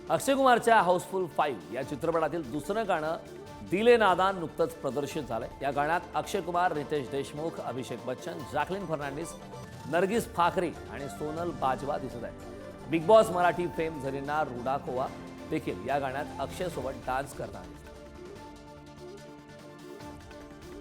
अक्षय कुमारच्या house full 5 या चित्रपटातील दुसरं गाणं दिले नादान नुकतंच प्रदर्शित झालंय। या गाण्यात अक्षय कुमार, रितेश देशमुख, अभिषेक बच्चन, जॅकलिन फर्नांडिस, नरगिस फाखरी आणि सोनल बाजवा दिसत आहेत। बिग बॉस मराठी फेम झरीना रुडाकोवा देखील या गाण्यात अक्षय सोबत डान्स करणार आहेत।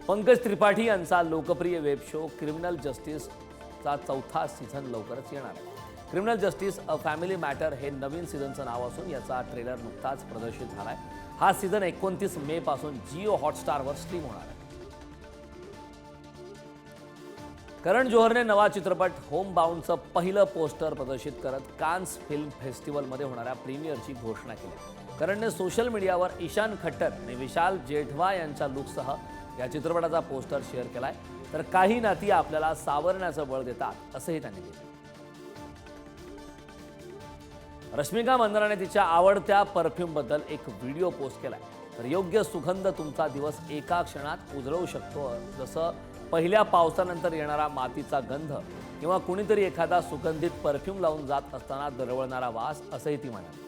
पंकज त्रिपाठी यांचा लोकप्रिय वेब शो क्रिमिनल जस्टिसचा चौथा सीझन लवकरच येणार आहे। क्रिमिनल जस्टिस अ फॅमिली मॅटर हे नवीन सीझनचं नाव असून याचा ट्रेलर नुकताच प्रदर्शित झाला आहे। हा सीझन 29 मे पासून जिओ हॉटस्टारवर स्ट्रीम होणार आहे। करण जोहरने नवा चित्रपट होम बाउंडचं पहिलं पोस्टर प्रदर्शित करत कान्स फिल्म फेस्टिवलमध्ये होणाऱ्या प्रीमियरची घोषणा केली। करणने सोशल मीडियावर ईशान खट्टर आणि विशाल जेठवा यांच्या लुकसह या चित्रपटाचा पोस्टर शेअर केलाय। तर काही नाती आपल्याला सावरण्याचं बळ देतात असंही त्यांनी केलं। रश्मिका मंदानाने तिच्या आवडत्या परफ्यूमबद्दल एक व्हिडिओ पोस्ट केलाय। तर योग्य सुगंध तुमचा दिवस एका क्षणात उजळवू शकतो, जसं पहिल्या पावसानंतर येणारा मातीचा गंध किंवा कुणीतरी एखादा सुगंधित परफ्यूम लावून जात असताना दरवळणारा वास, असंही ती म्हणाली।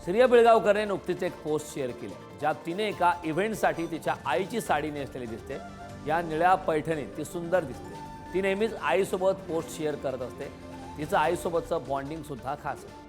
श्रिया बेळगावकरने नुकतीच एक पोस्ट शेअर केली ज्यात तिने एका इव्हेंटसाठी तिच्या आईची साडी नेसलेली दिसते। या निळ्या पैठणीत ती सुंदर दिसते। ती नेहमीच आईसोबत पोस्ट शेअर करत असते। तिचं आईसोबतचं बॉन्डिंग सुद्धा खास आहे।